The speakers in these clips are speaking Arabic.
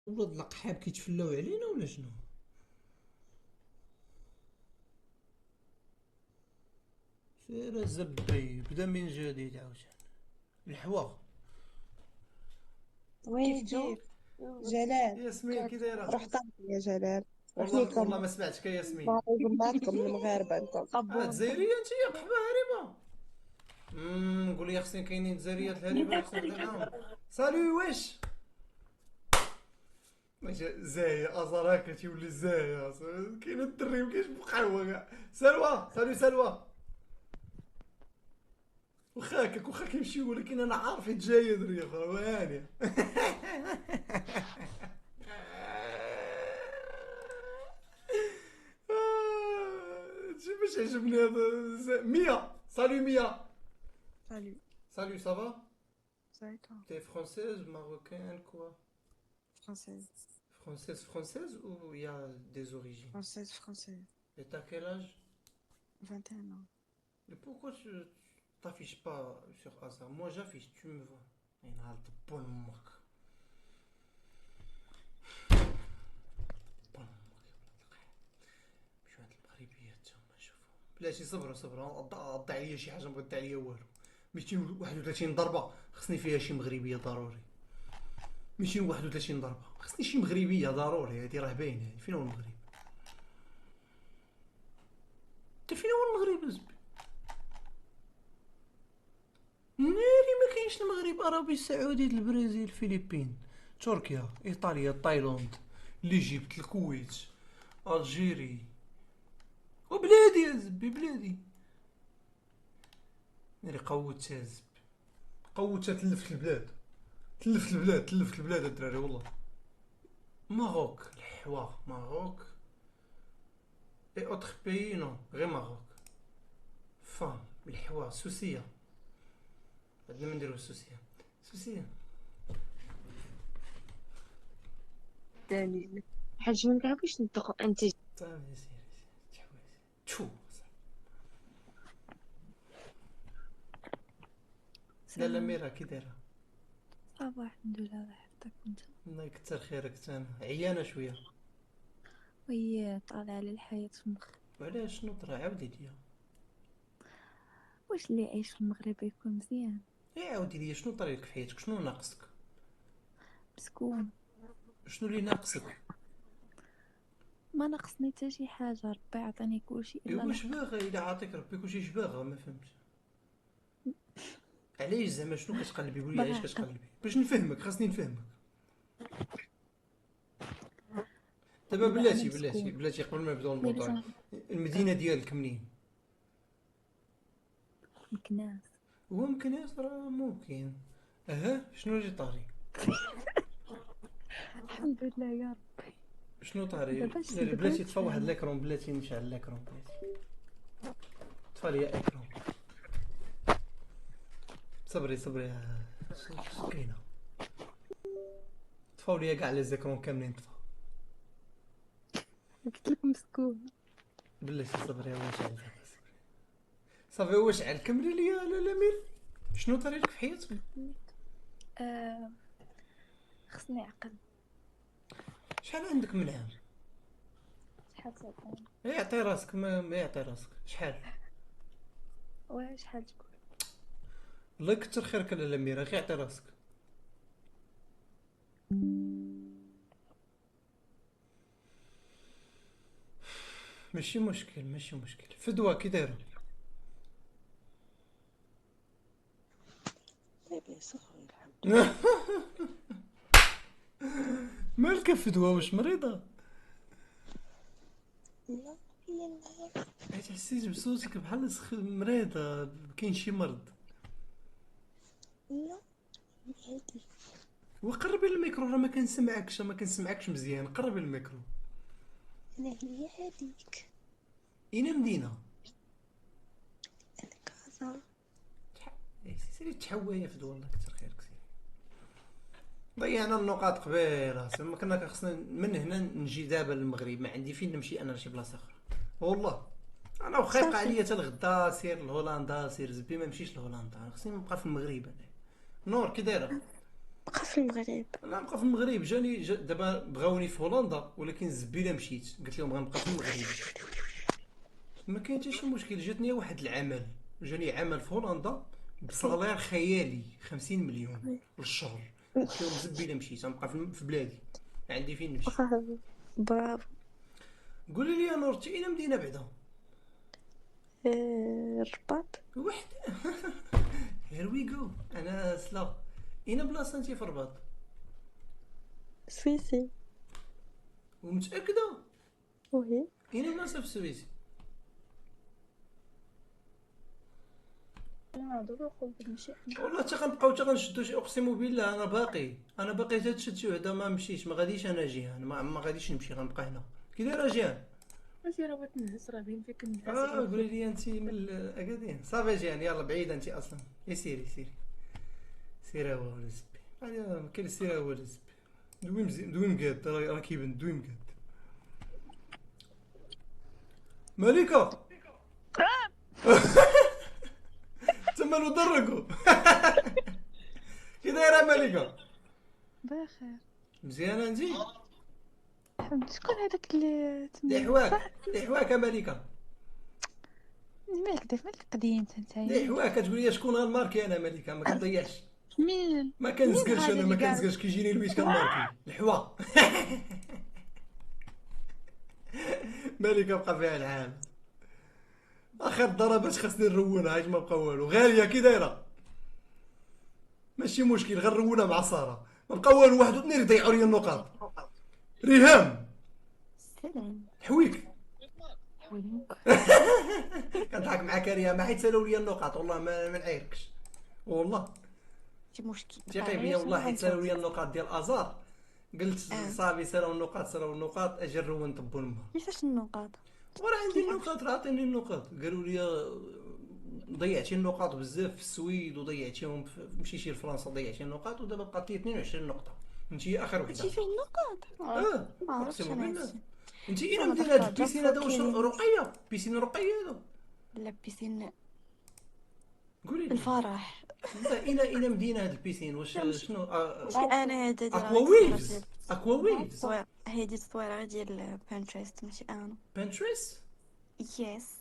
ولاد القحاب كيتفلاو علينا ولا شنو؟ سير الزبي بدا من جديد عاوتاني الحوا. كيف وي جو؟ كيف جلال. ياسمين كي دايره؟ روح طالع يا جلال. والله وحنيكم ما سمعتك يا ياسمين. معروف معكم المغاربة انتم. طبونتي. جزائريه انت يا قحبه هاربه. قول لي خصني كاينين جزائريات الهاربه خصني نبدا معاهم. سالو واش زايا ازراك تيولي زايا كاين الدري مكاينش بقهوه كاع. سلوى سالو سلوى. واخاك يمشي ولكن انا عارف جايه دريه اخرى وهانيه. شي باش عجبني هذا ميا. سالو ميا. Salut. سالو سافا. Ça et toi? T'es française, marocaine, quoi? Française. Française ou il y a des origines? Française, française. Et t'as quel âge? 21 ans. Et pourquoi tu t'affiches pas sur hasard? Moi j'affiche, tu me vois. Il y a un bon moque. Bon moque. شو هاد المغربيات هما شوفوا. بلاتي صبر عض عليا شي حاجه ما بغيت عليا والو. 231 ضربه خصني فيها شي مغربيه ضروري. 231 ضربه خصني شي مغربيه ضروري. هادي راه باينه. فين هو المغرب؟ انت فين هو المغرب زبي؟ ناري ما كاينش المغرب. عربي السعودي البرازيل الفلبين تركيا ايطاليا تايلاند ليجيبت الكويت الجيري وبلادي يا زبي بلادي. ناري قوتها يا زبي قوتها. تلفت البلاد الدراري والله. ماروك الحوا ماروك اي اوتر بيي نو غير ماروك. فام الحوا سوسيه. عندنا ما نديرو السوسيه. سوسيه دليل. حاج ما كنعرفوش ندخل انت. صافي سيري تحوايج تشو. لا سلام. ميرا كي دايره؟ صباح الحمد لله، الله يحفظك انت. الله يكثر خيرك. انا عيانه شويه. وي طالع للحياة في المخ. وعلاش شنو طرا؟ عاودي ليا. واش اللي يعيش في المغرب يكون مزيان؟ ايه عاودي ليا شنو طرا لك في حياتك؟ شنو ناقصك؟ مسكون. شنو اللي ناقصك؟ ما ناقصني حتى شي حاجة، ربي عطاني كلشي ايه الا واش العقل. باغا؟ الا عاطيك ربي كلشي اش باغا؟ ما فهمتش. علاش زعما شنو كتقلبي؟ قولي باغا علاش عقل. كتقلبي باش نفهمك. خاصني نفهمك. دابا دابا انا بلاتي مسكون. بلاتي قبل ما نبداو مي الموضوع. لازم. المدينه ديالك منين؟ مكناس. هو مكناس راه ممكن. اها شنو اللي طاري؟ الحمد لله يا ربي. شنو طاري؟ دابا اش بلاتي طفى واحد تفهم. لاكرون. بلاتي نشعل لاكرون. بلاتي طفى ليا اكرون. صبري اش كاينه؟ طفاو ليا كاع لي زيكرون كاملين طفاو. قلت لك مسكون. بلاتي صبري هو شعل. صافي هو شعل. كملي ليا لا مير. شنو طاري لك في حياتك؟ آه. خصني عقل. شحال عندك من عام؟ شحال تعطيني؟ يعطي راسك ما يعطي راسك. شحال؟ شحال تقول؟ الله يكثر خيرك لاله ميرا غير يعطي راسك. ماشي مشكل. فدوى كي دايره؟ لاباس اخويا الحمد لله. مالك فدوى؟ واش مريضه؟ لا هي النهار. حسيت بصوتك بحال مريضه. كاين شي مرض. لا عادي. وقربي الميكرو راه ما كنسمعكش مزيان. قربي الميكرو. انا هي هاديك. اين مدينه؟ انا كازا. سيري تحوايا فدوى. الله يكثر خيرك. سيري ضيعنا النقاط قبيله. ما كنا خصنا من هنا نجي دابا للمغرب. ما عندي فين نمشي انا لشي بلاصه اخرى والله. انا وخا يبقى صافي. عليا حتى الغدا سير لهولندا. سير زبي ما نمشيش لهولندا. انا خصني نبقى في المغرب. انا نور كي دايره؟ بقى في المغرب. انا نبقى في المغرب. دابا بغاوني في هولندا، ولكن الزبيله مشيت قلت لهم غنبقى في المغرب. ما كاين حتى شي مشكل. جاتني واحد العمل، جاني عمل في هولندا بصالير خيالي 50 مليون للشهر. قلت لهم زبيله مشيت غنبقى في بلادي، ما عندي فين نمشي. برافو. قولي لي يا نور، انت اين مدينه بعدا؟ الرباط. واحد هير وي جو. انا سلا. اين بلاصه انت في الرباط؟ سويسي. ومتاكده؟ وي. اين بلاصه في السويس؟ والله حتى غنبقاو حتى غنشدو شي. اقسم بالله انا باقي تتشد شي وحده ما مشيتش. ما غاديش انا جيهان، ما غاديش نمشي، غنبقى هنا. كي دايره جيهان؟ ماشي راه بغيت نهز، راه باين فيك النعاس. قولي لي انت من اكادير. صافي جيهان، يلا بعيده انت اصلا. سيري سيري هو الزبي. ما كاين سيري هو الزبي. دوي مزيان، دوي مقاد. راه كيبان دوي مقاد. مالكه تما لو دركو. كي دايره مالكه؟ بخير. مزيانه انت؟ الحمد. شكون هذاك اللي تما؟ لحواك مالكه. مالك قديم نتايا. لحواك كتقول لي شكون غنماركي. انا مالكه ما كنضيعش، مين ما كنزقرش. هذا انا اللي ما قال؟ كنزقرش. كيجيني الويت كنماركي. الحوا مالكه بقى فيها الحال. اخر ضربات خاصني نرونها، حيت ما بقى والو. غاليه كي دايره؟ ماشي مشكل، غنرونها مع ساره. ما بقى والو. واحد واثنين يضيعوا لي النقاط. ريهام السلام. حويك. حولك. كنضحك معاك ريهام، حيت سالوا لي النقاط. والله ما نعيركش والله. شي مشكل. ثقي بيا والله، حيت سالوا لي النقاط ديال ازار. قلت صافي سالوا النقاط اجي نرون طبو الماء. كيفاش النقاط؟ وراه عندي النقاط، راه عطيني النقاط. قالوا لي ضيعتي النقاط بزاف في السويد، وضيعتيهم مشيتي لفرنسا ضيعتي النقاط، ودابا بقات لي 22 نقطه. انت اخر وحده. هادشي فيه النقاط. ما عرفتش اقسم انا بالله. هادشي. انت أنا اين مدينه داخلة هاد البيسين هذا؟ واش كاينين. رقيه؟ بيسين رقيه هذا؟ لا بيسين قولي لي. الفرح. لا، اين مدينه هاد البيسين؟ واش شنو؟ انا هذا اكوا ويفز. اكوا ويفز. هادي التصويره ديال بانتريست ماشي انا. بنتريس. يس.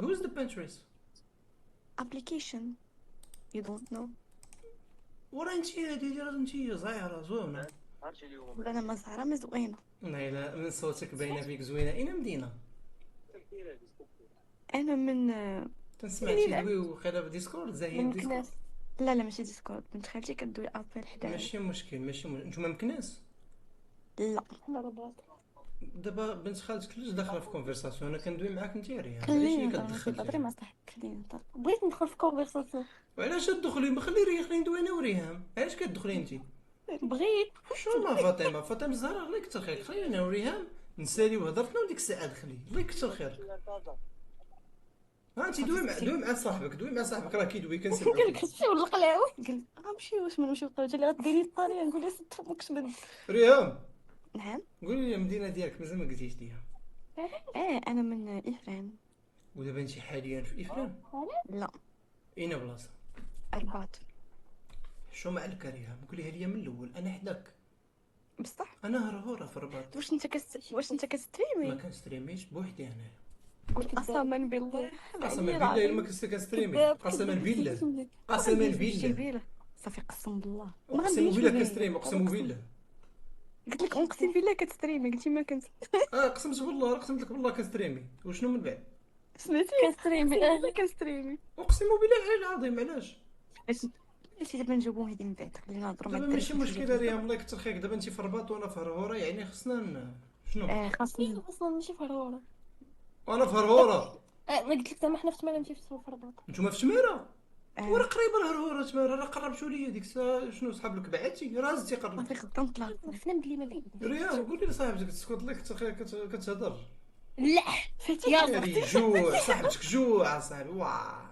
Who's the Pinterest? application you don't know. ورا انت هادي راه انت صغيره زوينه. انا ما زهره ما زوينه. لا من صوتك باينه فيك زوينه. اين مدينه؟ انا من تنسمع تيدوي وخيلا في ديسكورد زاهيين من ديسكورد. كناس. لا ماشي ديسكورد. بنت خالتي كدوي ابل حدايا. ماشي مشكل. نتوما مكناس. لا دابا بنت خالتك علاش داخله في كونفرساسيون؟ انا كندوي معاك انت ريان. علاش خليني هي نهضر كتدخل نهضر فيها؟ مع صاحبك. خليني نهضر. بغيت ندخل في كونفرساسيون. وعلاش تدخلي؟ ما خلي خلينا ندوي انا وريهام. علاش كتدخلي انت؟ بغيت. شنو ما فاطمه الزهراء الله يكثر خيرك. خلينا انا وريهام نساليو هضرتنا وديك الساعه دخلي. الله يكثر خيرك. ها انت دوي مع صاحبك راه كيدوي قال كنسمعوك. لك تمشيو للقلاوي. قال غنمشي واش ما نمشيو للقلاوي. قال لي غديري الطريق. نقول لها ست فمك شبد. ريهام نعم. قولي لي المدينه ديالك، مازال ما قلتيش ليا. انا من افران. ودابا انت حاليا في افران؟ لا اين بلاصه؟ الرباط. شو مع الكريهه؟ قوليها لي من الاول. انا حداك. بصح انا هرهوره في الرباط. واش انت ما كستريمي؟ كنستريميش بوحدي انا. قسما بالله. قسما بالله الا ما كنستريمي. قسما بالله. صافي قسم بالله. اقسم بالله كنستريمي. اقسم بالله. قلت لك اقسم بالله كتستريمي. قلتي ما كنت. قسمت بالله، قسمت لك بالله كنستريمي. وشنو من بعد؟ سمعتي كنستريمي. كنستريمي. اقسم بالله العلي العظيم. علاش؟ علاش دابا نجاوبو هادي من بعد. خلينا نهضروا مع دابا ماشي مشكل ريهام، الله يكثر خيرك. دابا انت في الرباط وانا في هرهوره، يعني خصنا شنو؟ خاصني اصلا ماشي في هرورة. وانا في هرهوره. ما قلت لك زعما حنا في تماره ماشي في الرباط. نتوما في تماره؟ ورا قريبه لهرهوره. تماره راه قربتوا ليا ديك الساعه. شنو صحاب لك بعدتي؟ راه زدتي قرب. صافي غدا نطلع. عرفنا بلي ما بعيد. ريهام قولي لصاحبتك تسكت. الله يكثر خيرك كتهضر. لا فاتي يعني جوع صاحبتك جوع صاحبي. واه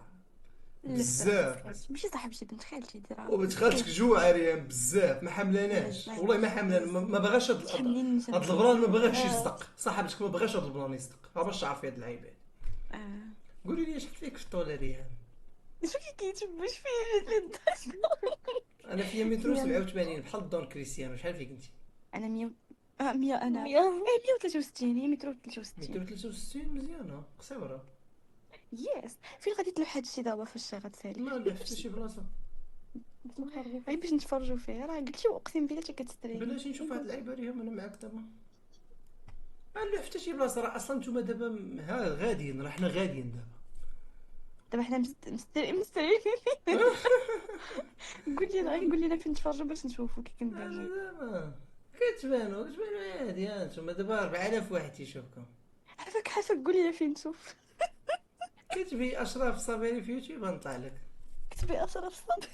بزاف. ماشي صاحبتي بنت خالتي ديرها. وبنت خالتك جوع ريهام بزاف. ما حملاناش والله. ما حملان. ما بغاش هاد البلان. ما بغاش يصدق. صاحبتك ما بغاش هاد البلان يصدق. باش تعرفي هاد العيبات. قولي لي شحال فيك في الطول ريهام؟ شو كيتبش فيا انا فيا متر 87 بحال دون كريستيانو. شحال فيك انت؟ انا 100 100 انا 163 هي متر 63. متر 63 مزيانه قصيره. يس فين غادي تلوح هادشي دابا فاش غتسالي؟ ما لا حتى شي بلاصه. غير باش نتفرجوا فيه راه قلتي اقسم بالله حتى كتستري. بلاتي نشوف واحد اللعيبه ريهم انا معاك دابا. ما لا حتى شي بلاصه راه اصلا نتوما دابا ها غاديين راه حنا غاديين دابا. دابا حنا مستريين قول لي فين نتفرجوا باش نشوفوا كي كندير. دابا كتبانوا عادي ها نتوما دابا 4000 واحد تيشوفكم. حافك قول لي فين نشوف. كتبي اشرف صابري في يوتيوب غنطلع لك. كتبي اشرف صابري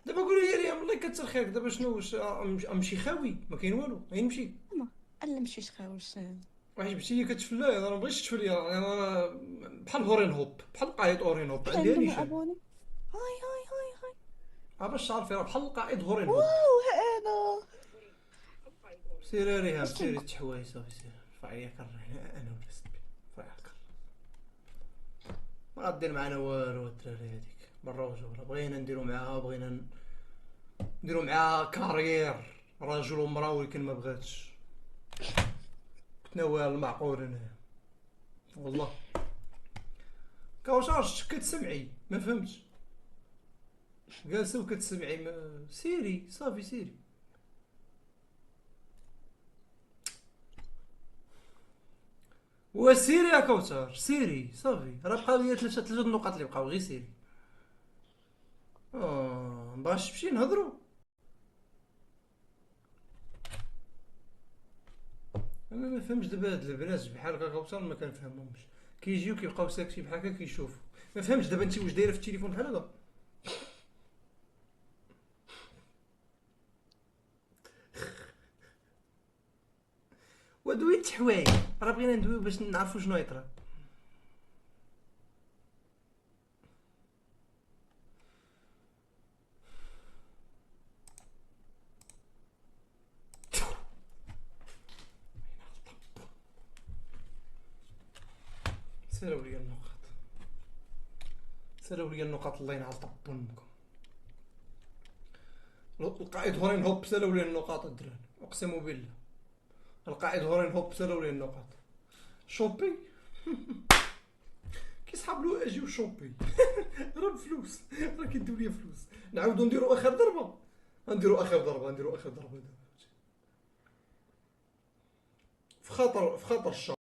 دابا قولوا لي ريم الله يكثر خيرك. دابا شنو واش امشي خاوي ما كاين والو غير نمشي. الا مشيش خاوش. واحد جبتي كتفلاي انا ما بغيتش تفلي انا بحال هورين هوب بحال قائد اورين هوب عندي نيشان. ابوني هاي باش تعرفي راه بحال قائد هورين هوب. انا سيري ريهام سيري تحواي صافي سيري رفعي ياك انا ولا سبي رفعي ياك. ما غدير معنا والو الدراري هذيك برا وجوله. بغينا نديرو معاها كارير راجل ومراه ولكن ما بغاتش. تناول المعقول هنايا والله. كوشاش كتسمعي ما فهمتش جالسه وكتسمعي سيري صافي سيري. وسيري يا كوثر سيري صافي راه بقاو ليا ثلاثه النقاط اللي بقاو غير سيري. مبغاش تمشي نهضروا. انا ما فهمتش دابا هاد البنات بحال هكا كوثر ما كنفهمهمش. كيجيو كيبقاو ساكتين بحال هكا كيشوفوا. ما فهمتش دابا انت واش دايره في التليفون بحال هكا. ودوي التحوايج راه بغينا ندويو باش نعرفوا شنو يطرا. سالوا لي النقاط الله ينعل طبونكم. القائد هورين هوب سالوا لي النقاط الدراري اقسم بالله. القائد هورين هوب سالوا لي النقاط. شوبي كيسحب له اجي وشوبي راه بفلوس راه كيديو لي فلوس. نعاودو نديرو اخر ضربه نديرو اخر ضربه دابا في خطر الشر.